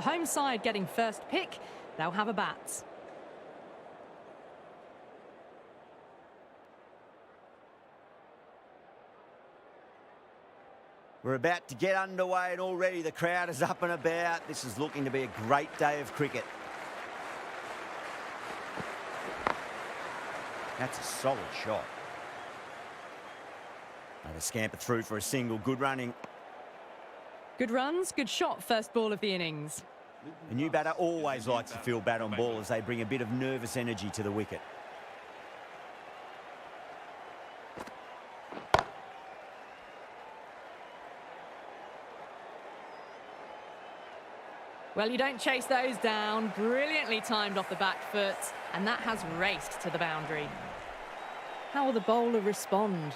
The home side getting first pick. They'll have a bat. We're about to get underway and already the crowd is up and about. This is looking to be a great day of cricket. That's a solid shot. And they scamper through for a single. Good running. Good runs, good shot, first ball of the innings. A new batter always likes to feel bat on ball as they bring a bit of nervous energy to the wicket. Well, you don't chase those down. Brilliantly timed off the back foot, and that has raced to the boundary. How will the bowler respond?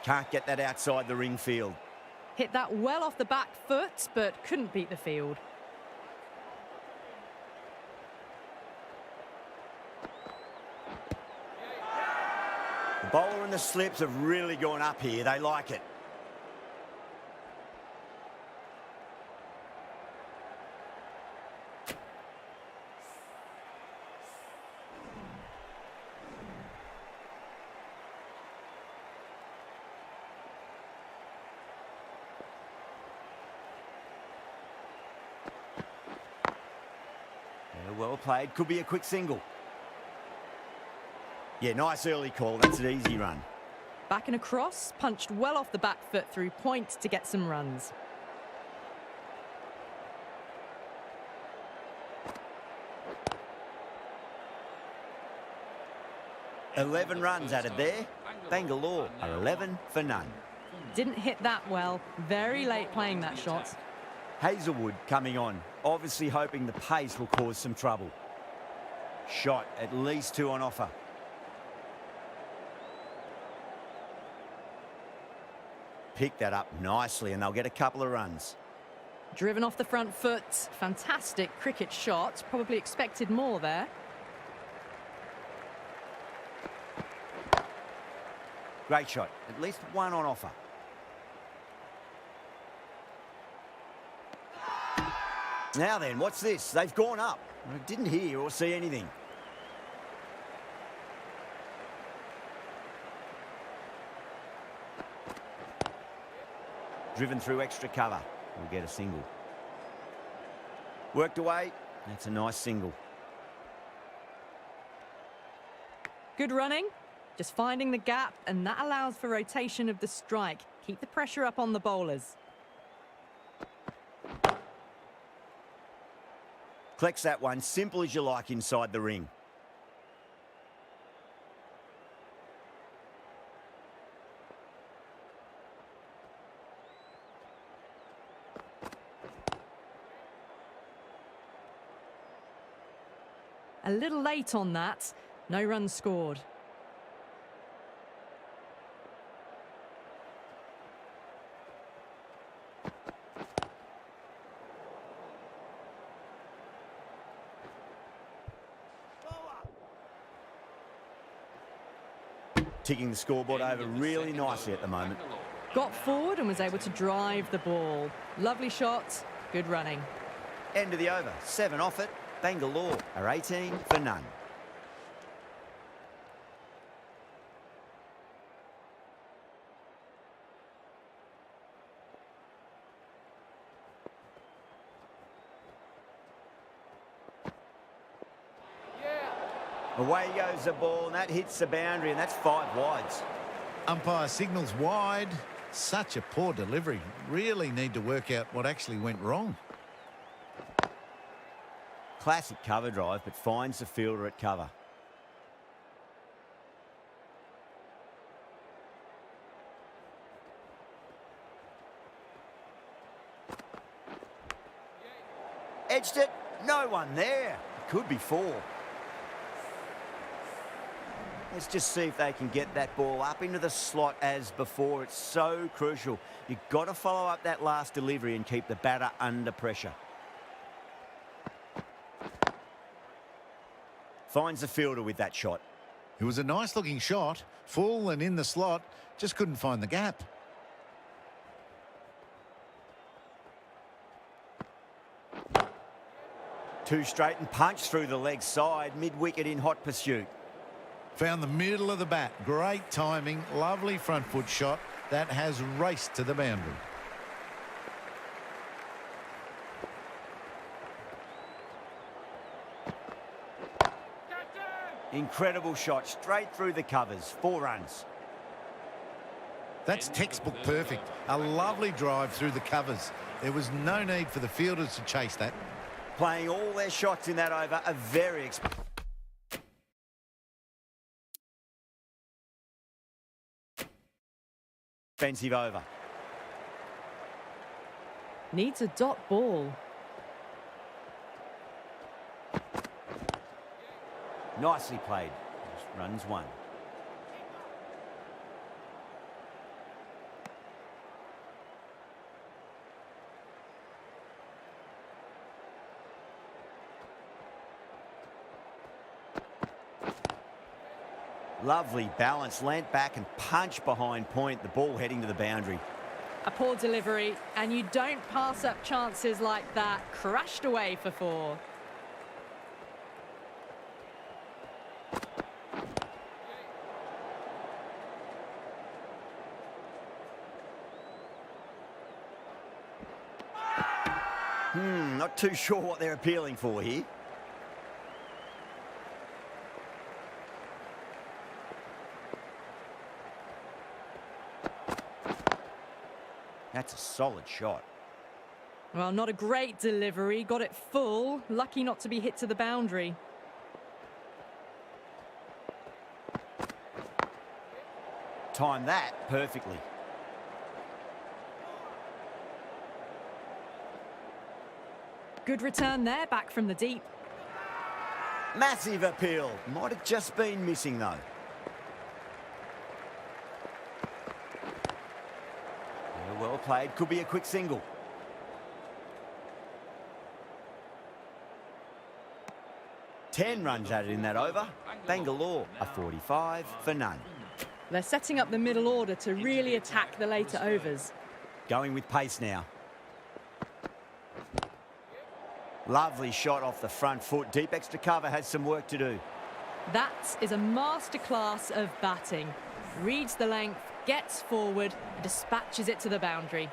Can't get that outside the ring field. Hit that well off the back foot, but couldn't beat the field. The bowler and the slips have really gone up here. They like it. Well played. Could be a quick single. Yeah, nice early call. That's an easy run. Back and across, punched well off the back foot through point to get some runs. "11 runs added there. Bangalore are 11 for none. Didn't hit that well. Very late playing that shot. Hazelwood coming on, obviously hoping the pace will cause some trouble. Shot, at least 2 on offer. Pick that up nicely and they'll get a couple of runs. Driven off the front foot. Fantastic cricket shot. Probably expected more there. Great shot, at least 1 on offer. Now then, what's this? They've gone up. I didn't hear or see anything. Driven through extra cover. We'll get a single. Worked away. That's a nice single. Good running. Just finding the gap, and that allows for rotation of the strike. Keep the pressure up on the bowlers. Collects that one, simple as you like inside the ring. A little late on that. No runs scored. Ticking the scoreboard over really nicely at the moment. Got forward and was able to drive the ball. Lovely shot, good running. End of the over, 7 off it. Bangalore are 18 for none. Away goes the ball, and that hits the boundary, and that's 5 wides. Umpire signals wide. Such a poor delivery. Really need to work out what actually went wrong. Classic cover drive, but finds the fielder at cover. Edged it. No one there. Could be 4. Let's just see if they can get that ball up into the slot as before. It's so crucial. You've got to follow up that last delivery and keep the batter under pressure. Finds the fielder with that shot. It was a nice-looking shot, full and in the slot, just couldn't find the gap. Two straight and punch through the leg side, mid-wicket in hot pursuit. Found the middle of the bat. Great timing, lovely front foot shot. That has raced to the boundary. Incredible shot, straight through the covers. 4 runs. That's textbook perfect. A lovely drive through the covers. There was no need for the fielders to chase that. Playing all their shots in that over, a very expensive over. Needs a dot ball. Nicely played. Just runs 1. Lovely balance, leant back and punch behind point, the ball heading to the boundary. A poor delivery, and you don't pass up chances like that. Crashed away for 4. Not too sure what they're appealing for here. That's a solid shot. Well, not a great delivery. Got it full. Lucky not to be hit to the boundary. Timed that perfectly. Good return there, back from the deep. Massive appeal. Might have just been missing, though. Yeah, well played. Could be a quick single. Ten runs added in that over. Bangalore, a 45 for none. They're setting up the middle order to really attack the later overs. Going with pace now. Lovely shot off the front foot. Deep extra cover has some work to do. That is a masterclass of batting. Reads the length, gets forward, and dispatches it to the boundary.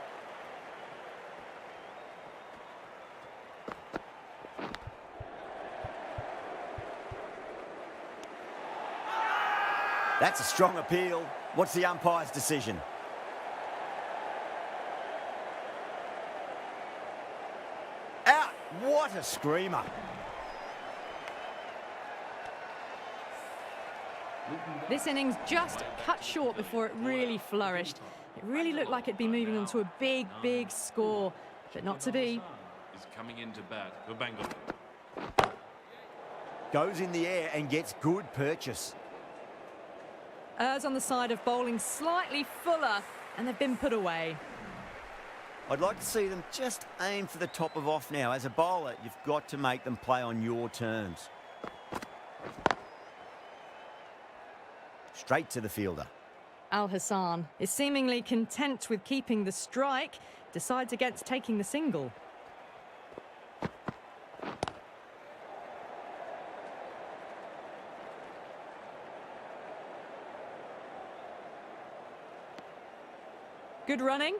That's a strong appeal. What's the umpire's decision? Out! What a screamer. This innings just cut short before it really flourished. It really looked like it'd be moving on to a big, big score, but not to be. Is coming into bat for Bangalore. Goes in the air and gets good purchase. Errs on the side of bowling slightly fuller, and they've been put away. I'd like to see them just aim for the top of off now. As a bowler, you've got to make them play on your terms. Straight to the fielder. Al Hassan is seemingly content with keeping the strike, decides against taking the single. Good running,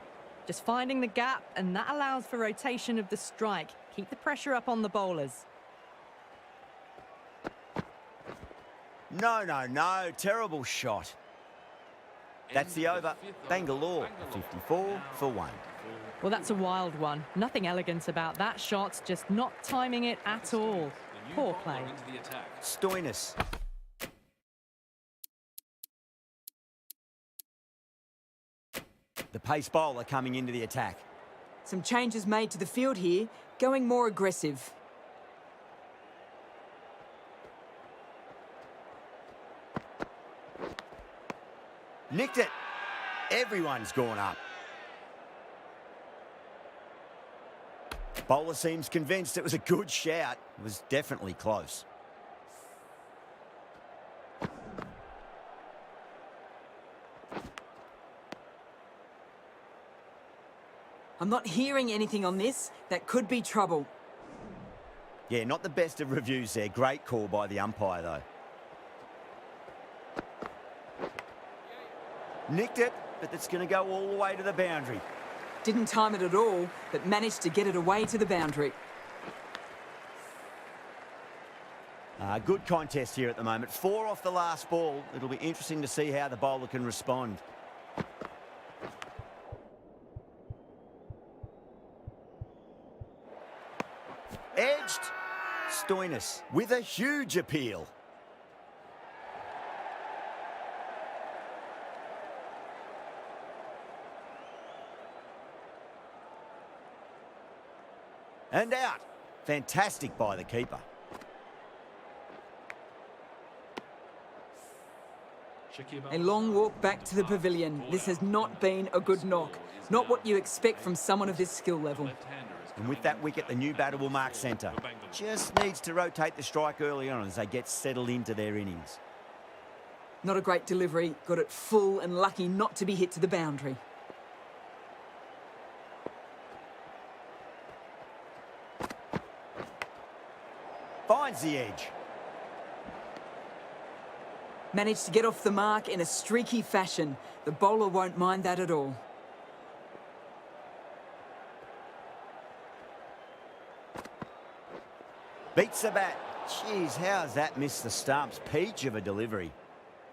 just finding the gap, and that allows for rotation of the strike. Keep the pressure up on the bowlers. No, no, no. Terrible shot. That's the over. Bangalore, 54 for 1. Well, that's a wild one. Nothing elegant about that shot, just not timing it at all. Poor play. Stoinis. The pace bowler coming into the attack. Some changes made to the field here, going more aggressive. Nicked it. Everyone's gone up. Bowler seems convinced it was a good shout. It was definitely close. I'm not hearing anything on this. That could be trouble. Yeah, not the best of reviews there. Great call by the umpire, though. Nicked it, but it's going to go all the way to the boundary. Didn't time it at all, but managed to get it away to the boundary. Good contest here at the moment. 4 off the last ball. It'll be interesting to see how the bowler can respond. Edged. Stoinis with a huge appeal. And out. Fantastic by the keeper. A long walk back to the pavilion. This has not been a good knock. Not what you expect from someone of this skill level. And with that wicket, the new batter will mark centre. Just needs to rotate the strike early on as they get settled into their innings. Not a great delivery. Got it full and lucky not to be hit to the boundary. Finds the edge. Managed to get off the mark in a streaky fashion. The bowler won't mind that at all. Beats the bat. Jeez, how has that missed the stumps? Peach of a delivery.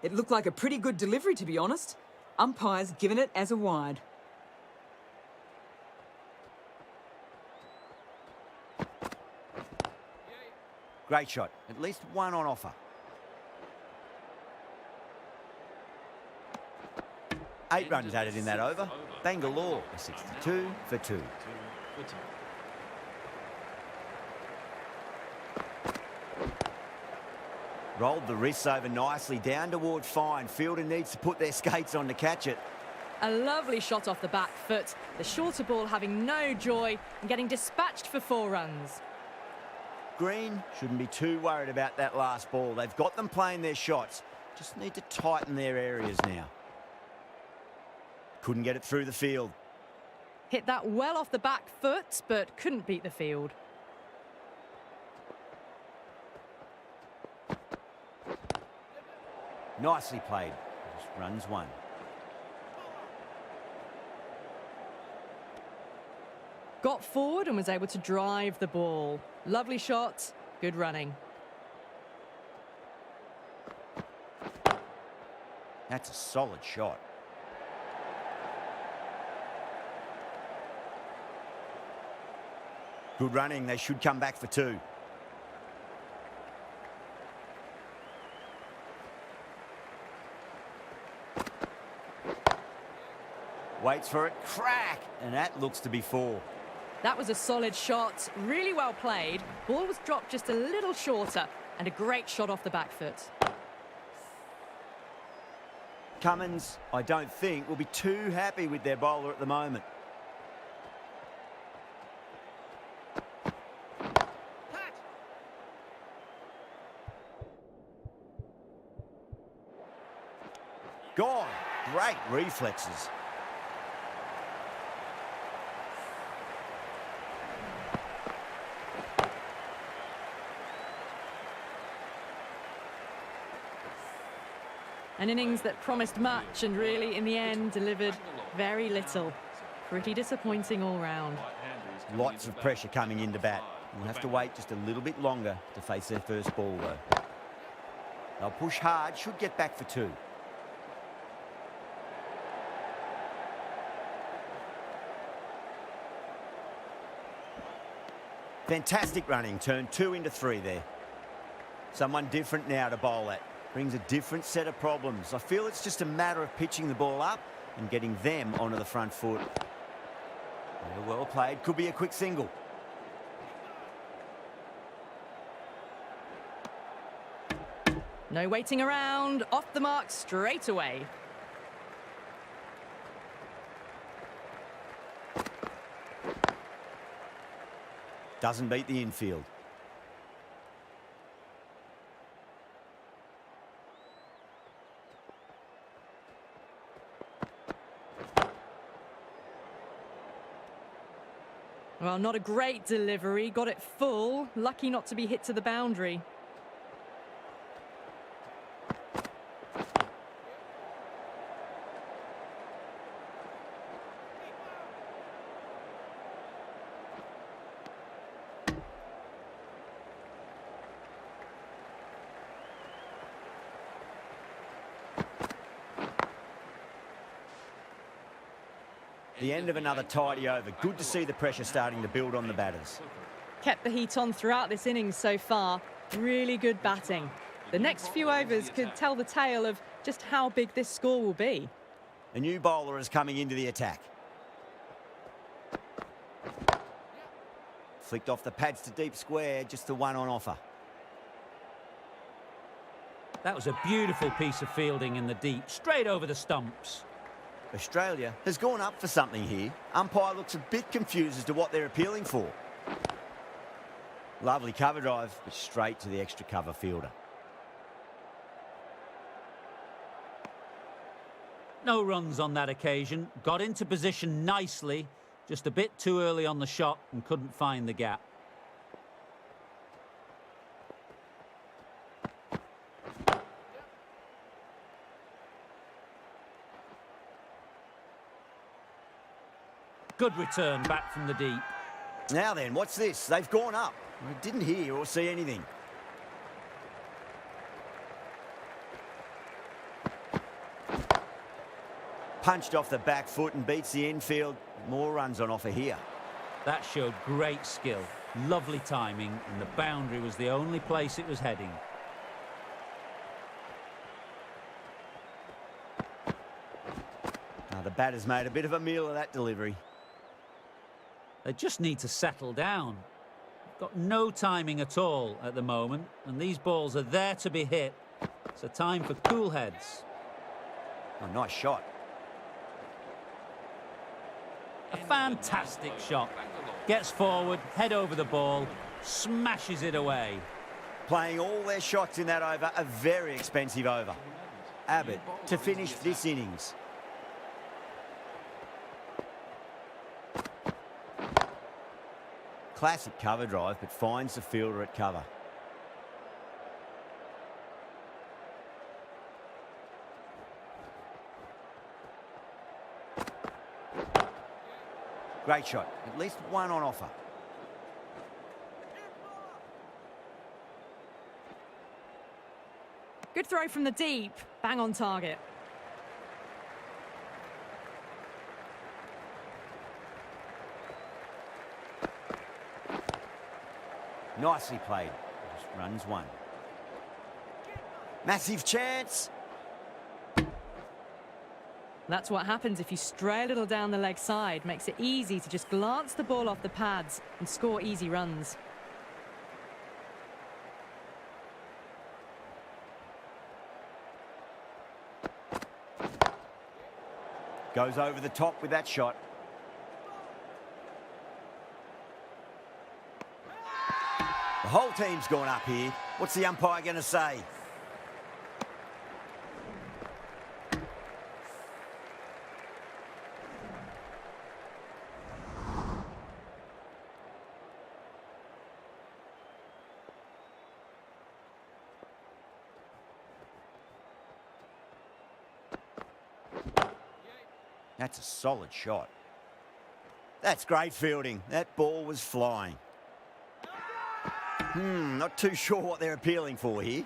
It looked like a pretty good delivery, to be honest. Umpire's given it as a wide. Great shot. At least one on offer. Eight runs added in that over. Bangalore, a 62 for 2. Rolled the wrists over nicely, down toward fine. Fielder needs to put their skates on to catch it. A lovely shot off the back foot. The shorter ball having no joy and getting dispatched for 4 runs. Green shouldn't be too worried about that last ball. They've got them playing their shots. Just need to tighten their areas now. Couldn't get it through the field. Hit that well off the back foot, but couldn't beat the field. Nicely played. Just runs 1. Got forward and was able to drive the ball. Lovely shot, good running. That's a solid shot. Good running. They should come back for 2. Waits for it. Crack! And that looks to be 4. That was a solid shot, really well played. Ball was dropped just a little shorter and a great shot off the back foot. Cummins, I don't think, will be too happy with their bowler at the moment. Gone. Great reflexes. An innings that promised much and really, in the end, delivered very little. Pretty disappointing all round. Lots of pressure coming into bat. We'll have to wait just a little bit longer to face their first ball, though. They'll push hard, should get back for 2. Fantastic running, turned 2 into 3 there. Someone different now to bowl at. Brings a different set of problems. I feel it's just a matter of pitching the ball up and getting them onto the front foot. Yeah, well played. Could be a quick single. No waiting around, off the mark straight away. Doesn't beat the infield. Well, not a great delivery. Got it full. Lucky not to be hit to the boundary. The end of another tidy over. Good to see the pressure starting to build on the batters. Kept the heat on throughout this innings so far. Really good batting. The next few overs could tell the tale of just how big this score will be. A new bowler is coming into the attack. Flicked off the pads to deep square, just the one on offer. That was a beautiful piece of fielding in the deep, straight over the stumps. Australia has gone up for something here. Umpire looks a bit confused as to what they're appealing for. Lovely cover drive, but straight to the extra cover fielder. No runs on that occasion. Got into position nicely, just a bit too early on the shot and couldn't find the gap. Good return back from the deep. Now then, what's this? They've gone up. I didn't hear or see anything. Punched off the back foot and beats the infield. More runs on offer here. That showed great skill, lovely timing, and the boundary was the only place it was heading. Now the batter's made a bit of a meal of that delivery. They just need to settle down. Got no timing at all at the moment, and these balls are there to be hit. So time for cool heads. Oh, nice shot. A fantastic shot. Gets forward, head over the ball, smashes it away. Playing all their shots in that over, a very expensive over. Abbott to finish this innings. Classic cover drive, but finds the fielder at cover. Great shot. At least one on offer. Good throw from the deep. Bang on target. Nicely played. Just runs one. Massive chance. That's what happens if you stray a little down the leg side. Makes it easy to just glance the ball off the pads and score easy runs. Goes over the top with that shot. The whole team's gone up here. What's the umpire going to say? That's a solid shot. That's great fielding. That ball was flying. Not too sure what they're appealing for here.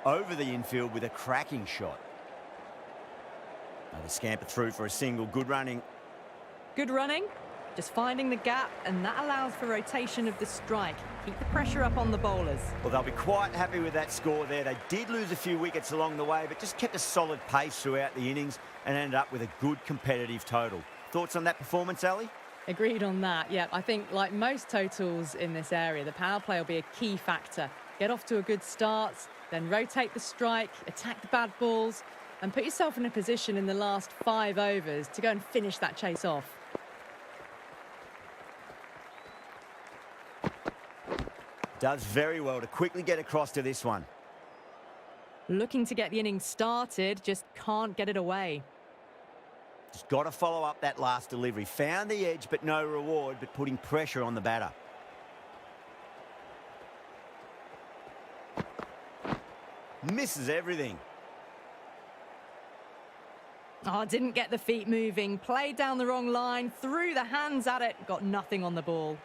Over the infield with a cracking shot. They scamper through for a single. Good running. Good running. Just finding the gap, and that allows for rotation of the strike. Keep the pressure up on the bowlers. Well, they'll be quite happy with that score there. They did lose a few wickets along the way, but just kept a solid pace throughout the innings and ended up with a good competitive total. Thoughts on that performance, Ali? Agreed on that. Yeah, I think like most totals in this area, the power play will be a key factor. Get off to a good start, then rotate the strike, attack the bad balls. And put yourself in a position in the last 5 overs to go and finish that chase off. Does very well to quickly get across to this one. Looking to get the innings started, just can't get it away. Just got to follow up that last delivery. Found the edge, but no reward, but putting pressure on the batter. Misses everything. Oh, didn't get the feet moving. Played down the wrong line, threw the hands at it, got nothing on the ball.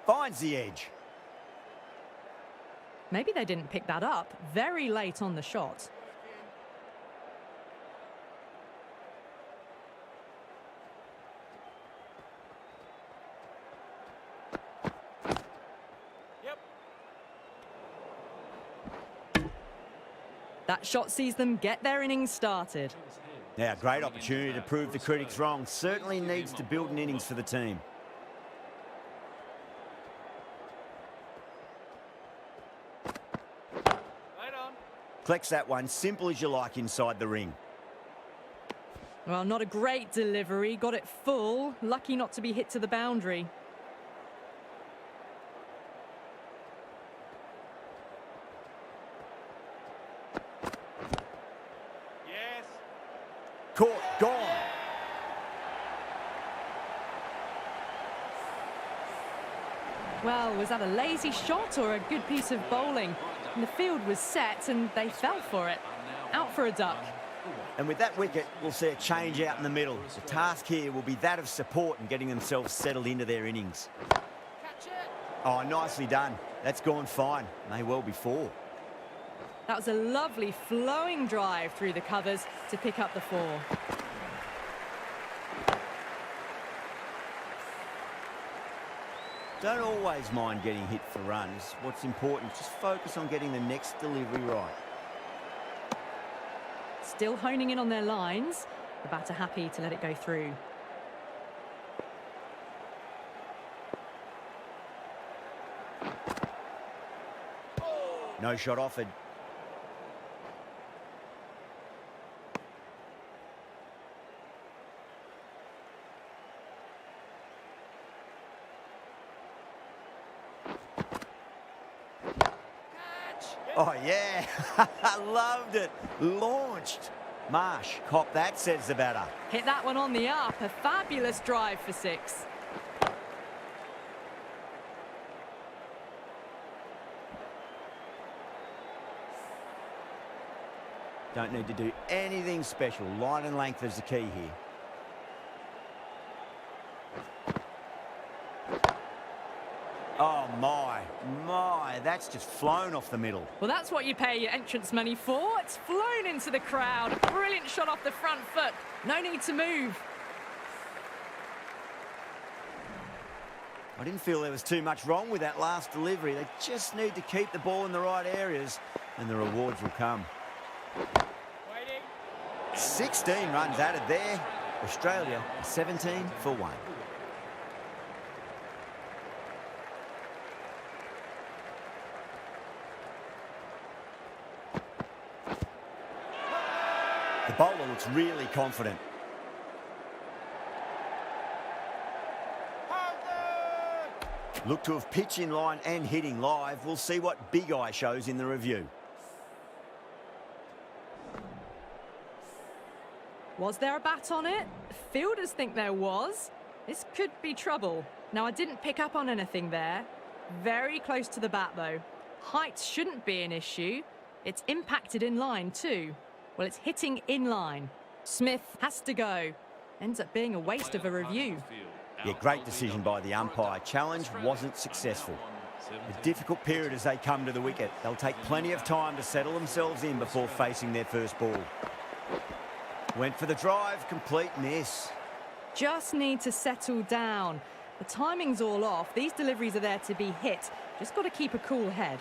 Finds the edge. Maybe they didn't pick that up. Very late on the shot. That shot sees them get their innings started. Now, great opportunity to prove the critics wrong. Certainly needs to build an innings for the team. Collects that one, simple as you like, inside the ring. Well, not a great delivery. Got it full. Lucky not to be hit to the boundary. Yes. Caught, gone. Well, was that a lazy shot or a good piece of bowling? And the field was set and they fell for it. Out for a duck. And with that wicket, we'll see a change out in the middle. The task here will be that of support and getting themselves settled into their innings. Oh, nicely done. That's gone fine. May well be 4. That was a lovely flowing drive through the covers to pick up the 4. Don't always mind getting hit for runs. What's important is just focus on getting the next delivery right. Still honing in on their lines. The batter happy to let it go through. No shot offered. Oh, yeah. I loved it. Launched. Marsh, cop that, says the batter. Hit that one on the up. A fabulous drive for 6. Don't need to do anything special. Line and length is the key here. Oh, my, that's just flown off the middle. Well, that's what you pay your entrance money for. It's flown into the crowd. Brilliant shot off the front foot. No need to move. I didn't feel there was too much wrong with that last delivery. They just need to keep the ball in the right areas and the rewards will come. 16 runs added there. Australia 17 for 1. The bowler looks really confident. Look to have pitch in line and hitting live. We'll see what Big Eye shows in the review. Was there a bat on it? Fielders think there was. This could be trouble. Now, I didn't pick up on anything there. Very close to the bat, though. Height shouldn't be an issue. It's impacted in line, too. Well, it's hitting in line. Smith has to go. Ends up being a waste of a review. Yeah, great decision by the umpire. Challenge wasn't successful. A difficult period as they come to the wicket. They'll take plenty of time to settle themselves in before facing their first ball. Went for the drive, complete miss. Just need to settle down. The timing's all off. These deliveries are there to be hit. Just got to keep a cool head.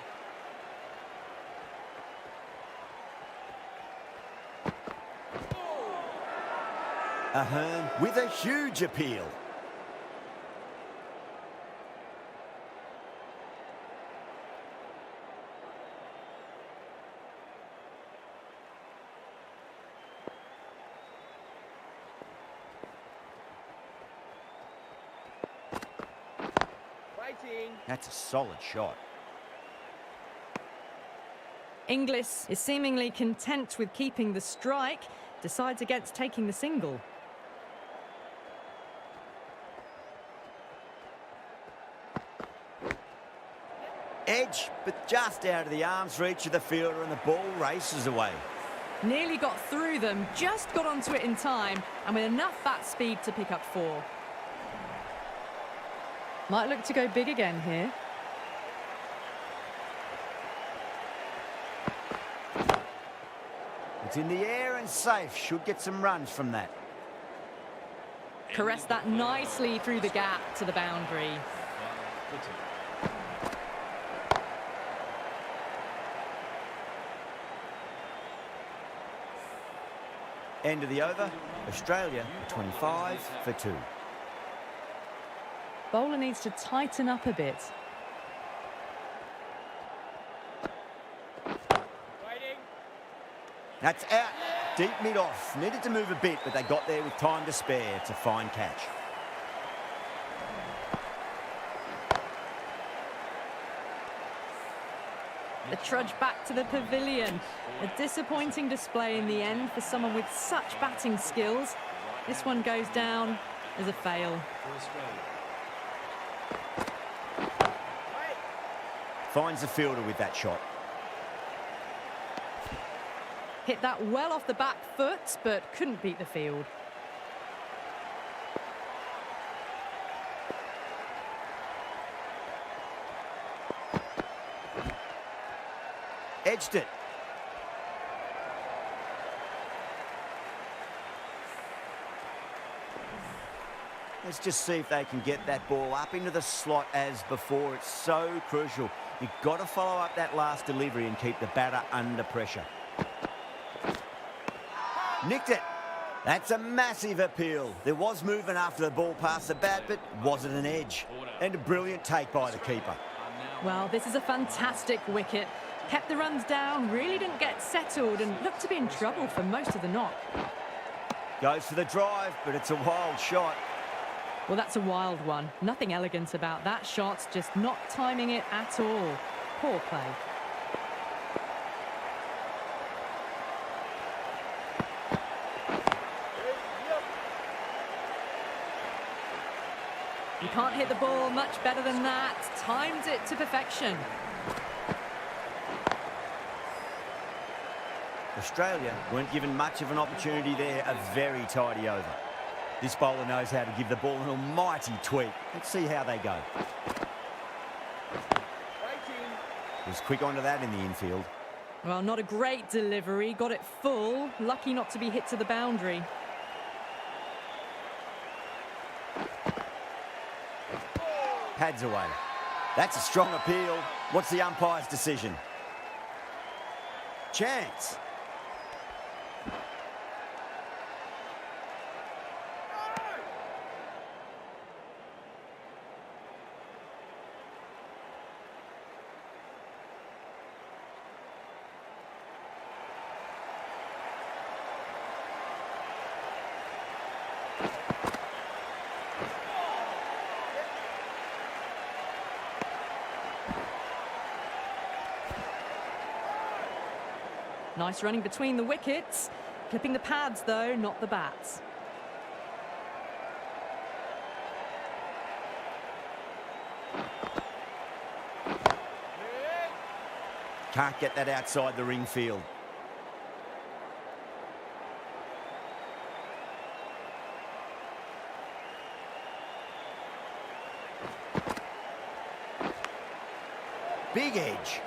Ahern with a huge appeal. That's a solid shot. Inglis is seemingly content with keeping the strike, decides against taking the single. Edge, but just out of the arm's reach of the fielder, and the ball races away. Nearly got through them, just got onto it in time, and with enough bat speed to pick up 4. Might look to go big again here. It's in the air and safe. Should get some runs from that. Caressed that nicely through the gap to the boundary. End of the over. Australia 25 for 2. Bowler needs to tighten up a bit. That's out. Deep mid-off. Needed to move a bit, but they got there with time to spare. It's a fine catch. The trudge back to the pavilion. A disappointing display in the end for someone with such batting skills. This one goes down as a fail. Finds the fielder with that shot. Hit that well off the back foot, but couldn't beat the field. Edged it. Let's just see if they can get that ball up into the slot as before. It's so crucial. You've got to follow up that last delivery and keep the batter under pressure. Nicked it. That's a massive appeal. There was movement after the ball passed the bat, but was it an edge? And a brilliant take by the keeper. Well, this is a fantastic wicket. Kept the runs down, really didn't get settled, and looked to be in trouble for most of the knock. Goes for the drive, but it's a wild shot. Well, that's a wild one. Nothing elegant about that shot, just not timing it at all. Poor play. You can't hit the ball much better than that. Timed it to perfection. Australia weren't given much of an opportunity there. A very tidy over. This bowler knows how to give the ball an almighty tweak. Let's see how they go. Was quick onto that in the infield. Well, not a great delivery. Got it full. Lucky not to be hit to the boundary. Pads away. That's a strong appeal. What's the umpire's decision? Chance. Nice running between the wickets. Clipping the pads, though, not the bats. Can't get that outside the ring field. Big edge.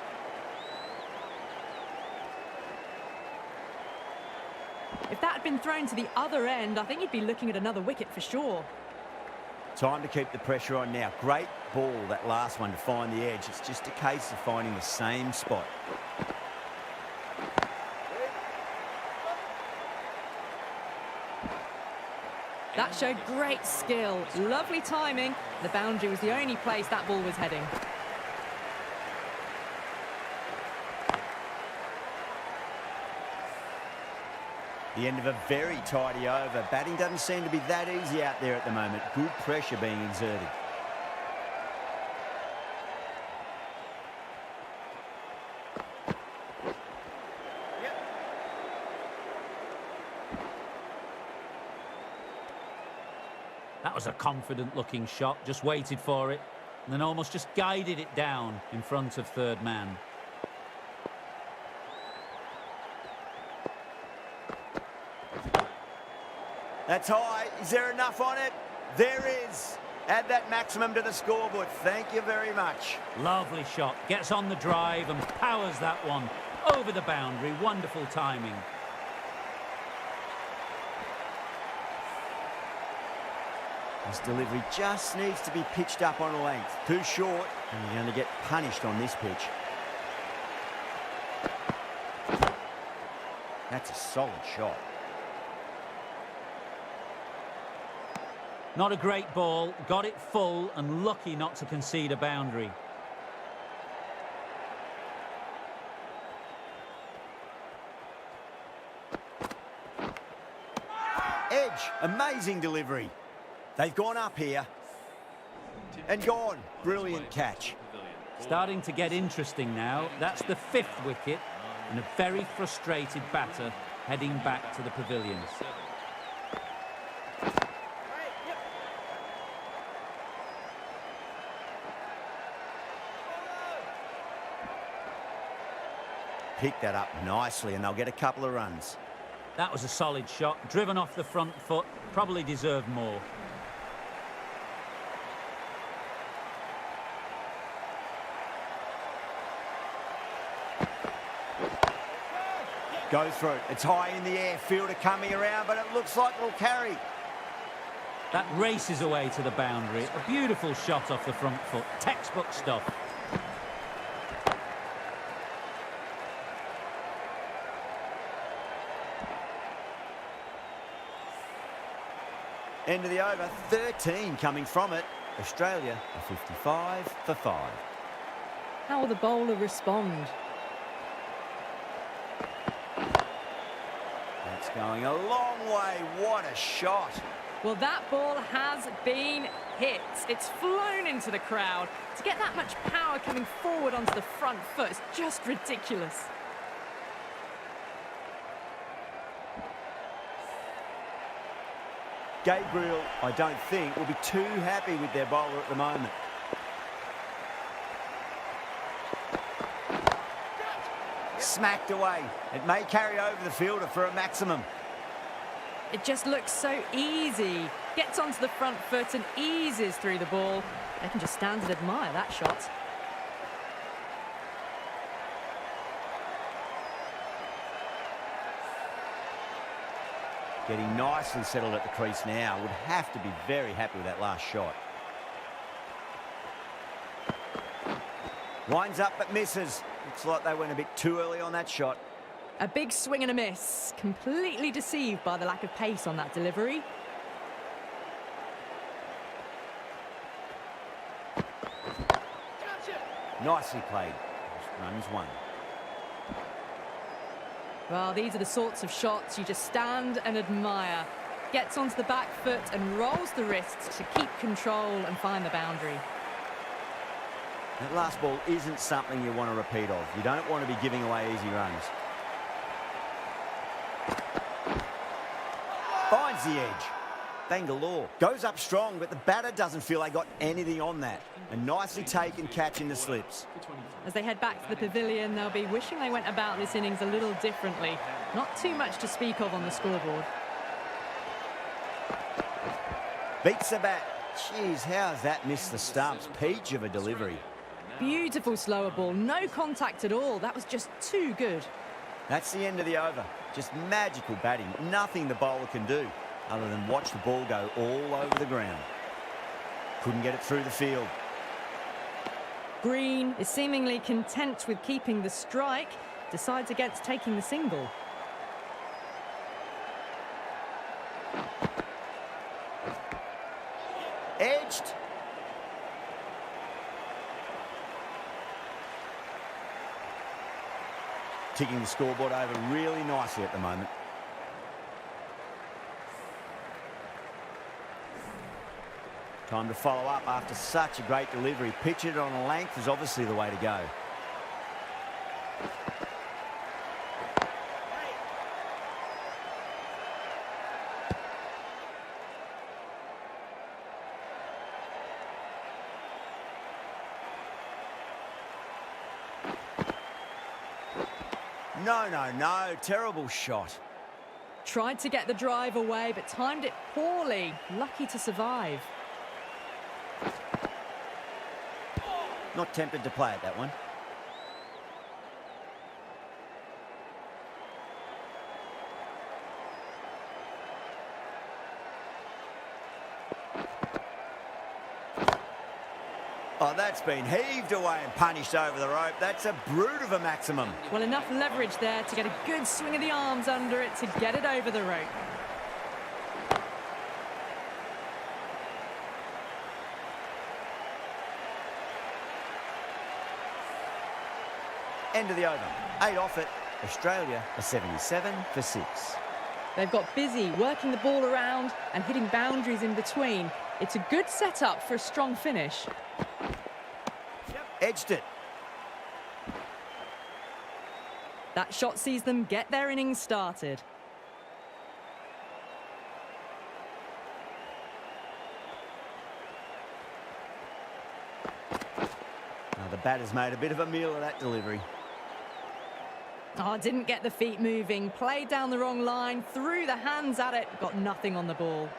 If that had been thrown to the other end, I think you'd be looking at another wicket for sure. Time to keep the pressure on now. Great ball, that last one, to find the edge. It's just a case of finding the same spot. That showed great skill. Lovely timing. The boundary was the only place that ball was heading. The end of a very tidy over. Batting doesn't seem to be that easy out there at the moment. Good pressure being exerted. was a confident-looking shot, just waited for it, and then almost just guided it down in front of third man. That's high. Is there enough on it? There is. Add that maximum to the scoreboard. Thank you very much. Lovely shot. Gets on the drive and powers that one over the boundary. Wonderful timing. This delivery just needs to be pitched up on a length. Too short, and you're going to get punished on this pitch. That's a solid shot. Not a great ball. Got it full and lucky not to concede a boundary. Edge. Amazing delivery. They've gone up here. And gone. Brilliant catch. Starting to get interesting now. That's the 5th wicket and a very frustrated batter heading back to the pavilion. Pick that up nicely and they'll get a couple of runs. That was a solid shot. Driven off the front foot. Probably deserved more. Go through. It's high in the air. Fielder coming around, but it looks like it'll carry. That races away to the boundary. A beautiful shot off the front foot. Textbook stuff. End of the over. 13 coming from it. Australia are 55 for 5. How will the bowler respond? That's going a long way. What a shot. Well, that ball has been hit. It's flown into the crowd. To get that much power coming forward onto the front foot is just ridiculous. Gabriel, I don't think, will be too happy with their bowler at the moment. Smacked away. It may carry over the fielder for a maximum. It just looks so easy. Gets onto the front foot and eases through the ball. They can just stand and admire that shot. Getting nicely settled at the crease now. Would have to be very happy with that last shot. Winds up but misses. Looks like they went a bit too early on that shot. A big swing and a miss. Completely deceived by the lack of pace on that delivery. Nicely played. Runs one. Well, these are the sorts of shots you just stand and admire. Gets onto the back foot and rolls the wrists to keep control and find the boundary. That last ball isn't something you want to repeat of. You don't want to be giving away easy runs. Finds the edge. Bangalore goes up strong, but the batter doesn't feel they got anything on that. A nicely taken catch in the slips. As they head back to the pavilion, they'll be wishing they went about this innings a little differently. Not too much to speak of on the scoreboard. Beats the bat. Jeez, how's that missed the stumps? Peach of a delivery. Beautiful slower ball, no contact at all. That was just too good. That's the end of the over. Just magical batting. Nothing the bowler can do other than watch the ball go all over the ground. Couldn't get it through the field. Green is seemingly content with keeping the strike, decides against taking the single. Edged. Ticking the scoreboard over really nicely at the moment. Time to follow up after such a great delivery. Pitch it on a length is obviously the way to go. No, no, no. Terrible shot. Tried to get the drive away, but timed it poorly. Lucky to survive. Not tempted to play it, that one. Oh, that's been heaved away and punished over the rope. That's a brute of a maximum. Well, enough leverage there to get a good swing of the arms under it to get it over the rope. End of the over. 8 off it. Australia are 77 for 6. They've got busy working the ball around and hitting boundaries in between. It's a good setup for a strong finish. Edged it. That shot sees them get their innings started. Now the batter's made a bit of a meal of that delivery. Oh, didn't get the feet moving, played down the wrong line, threw the hands at it, got nothing on the ball.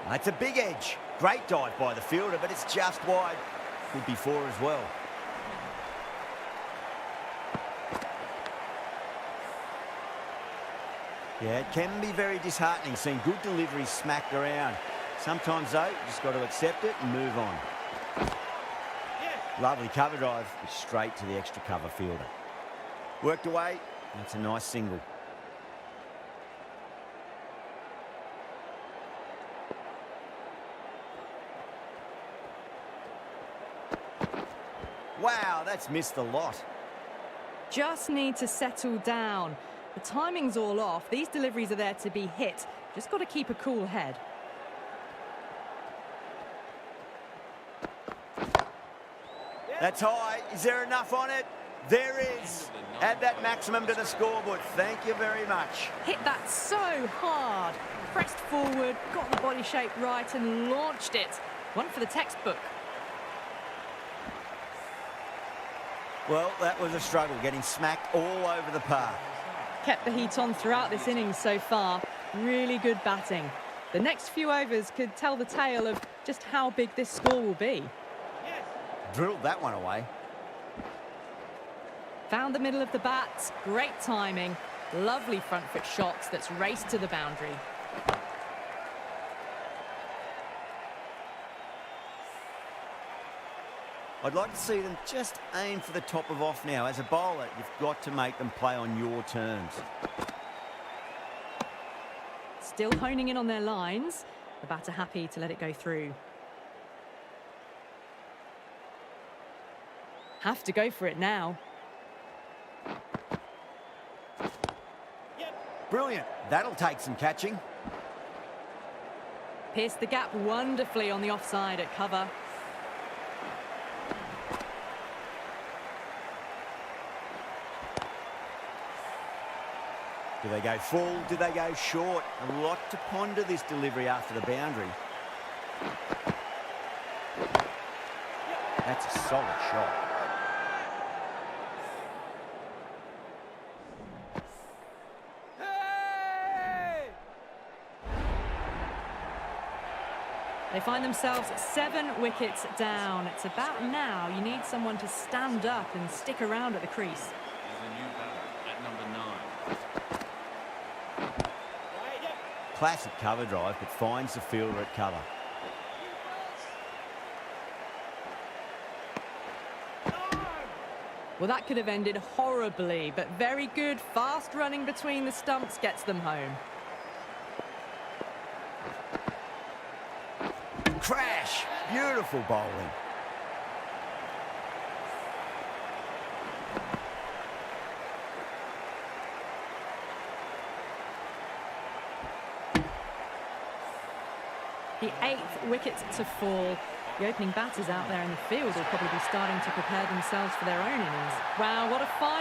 That's a big edge. Great dive by the fielder, but it's just wide. Could be 4 as well. Yeah, it can be very disheartening seeing good deliveries smacked around. Sometimes, though, you just got to accept it and move on. Lovely cover drive, straight to the extra cover fielder. Worked away, that's a nice single. Wow, that's missed the lot. Just need to settle down. The timing's all off. These deliveries are there to be hit. Just got to keep a cool head. That's high. Is there enough on it? There is. Add that maximum to the scoreboard. Thank you very much. Hit that so hard. Pressed forward, got the body shape right and launched it. One for the textbook. Well, that was a struggle, getting smacked all over the park. Kept the heat on throughout this innings so far. Really good batting. The next few overs could tell the tale of just how big this score will be. Drilled that one away. Found the middle of the bat. Great timing. Lovely front foot shots that's raced to the boundary. I'd like to see them just aim for the top of off now. As a bowler, you've got to make them play on your terms. Still honing in on their lines. The batter happy to let it go through. Have to go for it now. Brilliant. That'll take some catching. Pierced the gap wonderfully on the offside at cover. Do they go full? Do they go short? A lot to ponder this delivery after the boundary. That's a solid shot. They find themselves 7 wickets down. It's about now you need someone to stand up and stick around at the crease. Is a new batter at number 9. Classic cover drive, but finds the fielder at cover. Well, that could have ended horribly, but very good. Fast running between the stumps gets them home. Crash! Beautiful bowling. The 8th wicket to fall. The opening batters out there in the field will probably be starting to prepare themselves for their own innings. Wow, what a final.